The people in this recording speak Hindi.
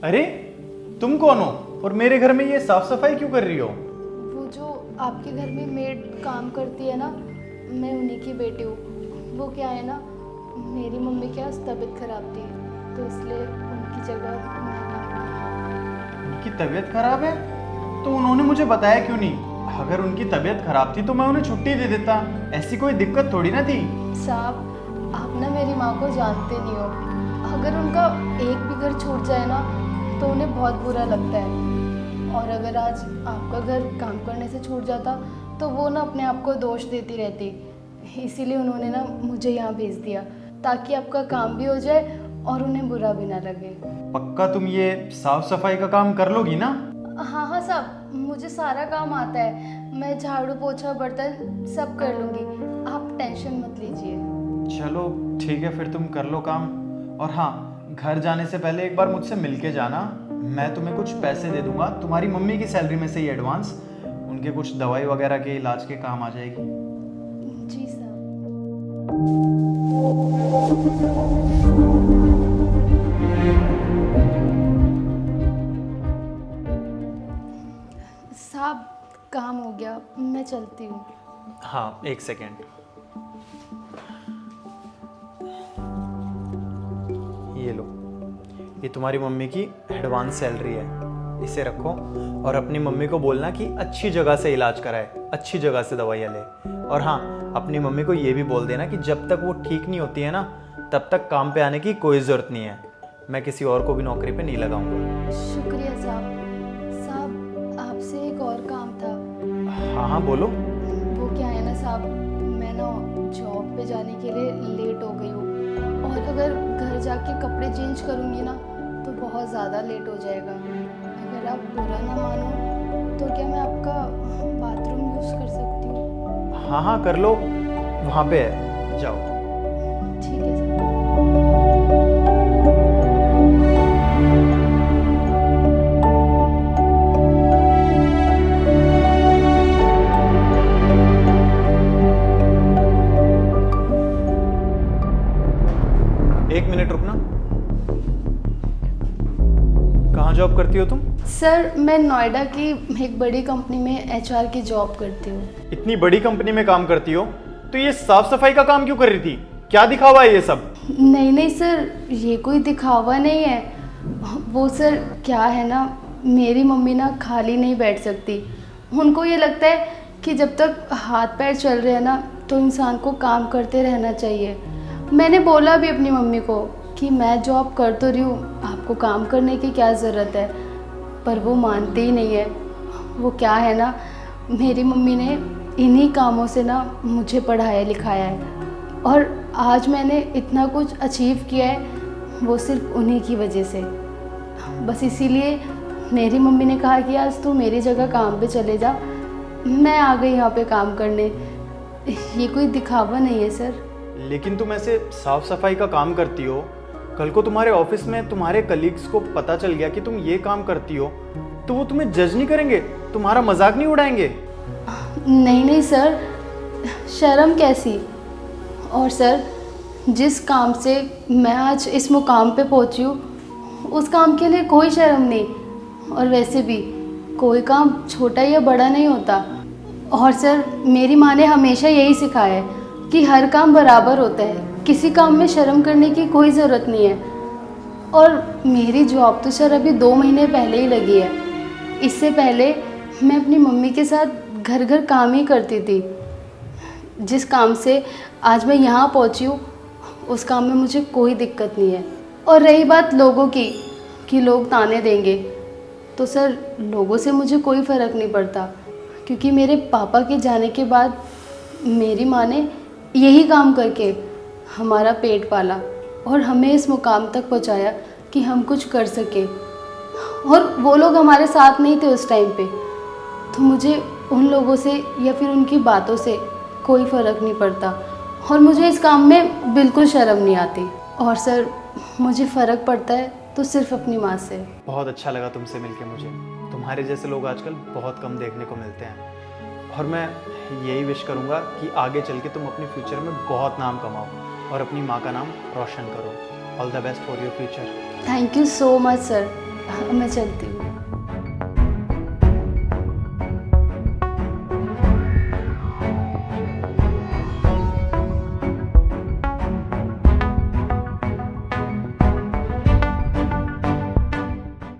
अरे तुम कौन हो और मेरे घर में ये साफ सफाई क्यों कर रही हो? वो जो आपके घर में मेड काम करती है ना, मैं उन्हीं की बेटी हूँ। वो क्या है ना, मेरी मम्मी की आज तबीयत खराब थी, तो इसलिए उनकी जगह मैं काम। उनकी तबीयत खराब है तो उन्होंने मुझे बताया क्यों नहीं? अगर उनकी तबीयत खराब थी तो मैं उन्हें छुट्टी दे देता, ऐसी कोई दिक्कत थोड़ी ना थी। साहब, आप ना मेरी माँ को जानते नहीं हो। अगर उनका एक भी घर छूट जाए ना तो उन्हें बहुत बुरा लगता है। और अगर आज आपका घर काम करने से छूट जाता तो वो ना अपने आप को दोष देती रहती। इसीलिए उन्होंने ना मुझे यहाँ भेज दिया ताकि आपका काम भी हो जाए और उन्हें बुरा भी ना लगे। पक्का तुम ये साफ सफाई का काम कर लोगी ना? हाँ हाँ साहब, मुझे सारा काम आता है। मैं झाड़ू पोछा बर्तन सब कर लूँगी, आप टेंशन मत लीजिए। चलो ठीक है, फिर तुम कर लो काम। और हाँ, घर जाने से पहले एक बार मुझसे मिलके जाना। मैं तुम्हें कुछ पैसे दे दूंगा, तुम्हारी मम्मी की सैलरी में से ही एडवांस। उनके कुछ दवाई वगैरह के इलाज के काम आ जाएगी। जी साहब। साहब, काम हो गया, मैं चलती हूँ। हाँ, एक सेकेंड। ये लो, ये तुम्हारी मम्मी की एडवांस सैलरी है, इसे रखो और अपनी मम्मी को बोलना कि अच्छी जगह से इलाज कराए, अच्छी जगह से दवाइयाँ ले। और हाँ, अपनी मम्मी को ये भी बोल देना कि जब तक वो ठीक नहीं होती है ना, तब तक काम पे आने की कोई ज़रूरत नहीं है। मैं किसी और को भी नौकरी पे नहीं लगाऊंगा। शुक्रिया साहब। साहब, आपसे एक और काम था। हाँ हाँ बोलो। वो क्या है ना साहब, मैं ना जॉब पे जाने के लिए लेट हो गई हूँ, और अगर घर जाके कपड़े चेंज करूँगी ना तो बहुत ज़्यादा लेट हो जाएगा। अगर आप बुरा ना मानो तो क्या मैं आपका बाथरूम यूज़ कर सकती हूँ? हाँ हाँ कर लो, वहाँ पे है, जाओ। ठीक है साहब। एक मिनट रुकना। कहाँ जॉब करती हो तुम? सर, मैं नोएडा की एक बड़ी कंपनी में एचआर की जॉब करती हूँ। इतनी बड़ी कंपनी में काम करती हो तो ये साफ सफाई का काम क्यों कर रही थी? क्या दिखावा है ये सब? नहीं नहीं सर, ये कोई दिखावा नहीं है। वो सर क्या है ना, मेरी मम्मी ना खाली नहीं बैठ सकती। उनको ये लगता है कि जब तक हाथ पैर चल रहे हैं ना तो इंसान को काम करते रहना चाहिए। मैंने बोला भी अपनी मम्मी को कि मैं जॉब कर तो रही हूँ, आपको काम करने की क्या ज़रूरत है, पर वो मानते ही नहीं है। वो क्या है ना, मेरी मम्मी ने इन्हीं कामों से ना मुझे पढ़ाया लिखाया है, और आज मैंने इतना कुछ अचीव किया है वो सिर्फ उन्हीं की वजह से। बस इसीलिए मेरी मम्मी ने कहा कि आज तू मेरी जगह काम पे चले जा। मैं आ गई यहाँ पे काम करने। ये कोई दिखावा नहीं है सर। लेकिन तुम ऐसे साफ सफाई का काम करती हो, कल को तुम्हारे ऑफिस में तुम्हारे कलीग्स को पता चल गया कि तुम ये काम करती हो तो वो तुम्हें जज नहीं करेंगे, तुम्हारा मजाक नहीं उड़ाएंगे? नहीं नहीं सर, शर्म कैसी। और सर, जिस काम से मैं आज इस मुकाम पे पहुंची हूँ उस काम के लिए कोई शर्म नहीं। और वैसे भी कोई काम छोटा या बड़ा नहीं होता। और सर, मेरी माँ ने हमेशा यही सिखाया है कि हर काम बराबर होता है, किसी काम में शर्म करने की कोई ज़रूरत नहीं है। और मेरी जॉब तो सर अभी 2 महीने पहले ही लगी है। इससे पहले मैं अपनी मम्मी के साथ घर घर काम ही करती थी। जिस काम से आज मैं यहाँ पहुँची हूँ उस काम में मुझे कोई दिक्कत नहीं है। और रही बात लोगों की कि लोग ताने देंगे, तो सर लोगों से मुझे कोई फ़र्क नहीं पड़ता, क्योंकि मेरे पापा के जाने के बाद मेरी माँ ने यही काम करके हमारा पेट पाला और हमें इस मुकाम तक पहुँचाया कि हम कुछ कर सके। और वो लोग हमारे साथ नहीं थे उस टाइम पे, तो मुझे उन लोगों से या फिर उनकी बातों से कोई फ़र्क नहीं पड़ता। और मुझे इस काम में बिल्कुल शर्म नहीं आती। और सर, मुझे फ़र्क पड़ता है तो सिर्फ अपनी माँ से। बहुत अच्छा लगा तुमसे मिलके मुझे। तुम्हारे जैसे लोग आजकल बहुत कम देखने को मिलते हैं, और मैं यही विश करूँगा कि आगे चल के तुम अपने फ्यूचर में बहुत नाम कमाओ और अपनी माँ का नाम रोशन करो। All the best for your future. Thank you so much sir. मैं चलती हूँ।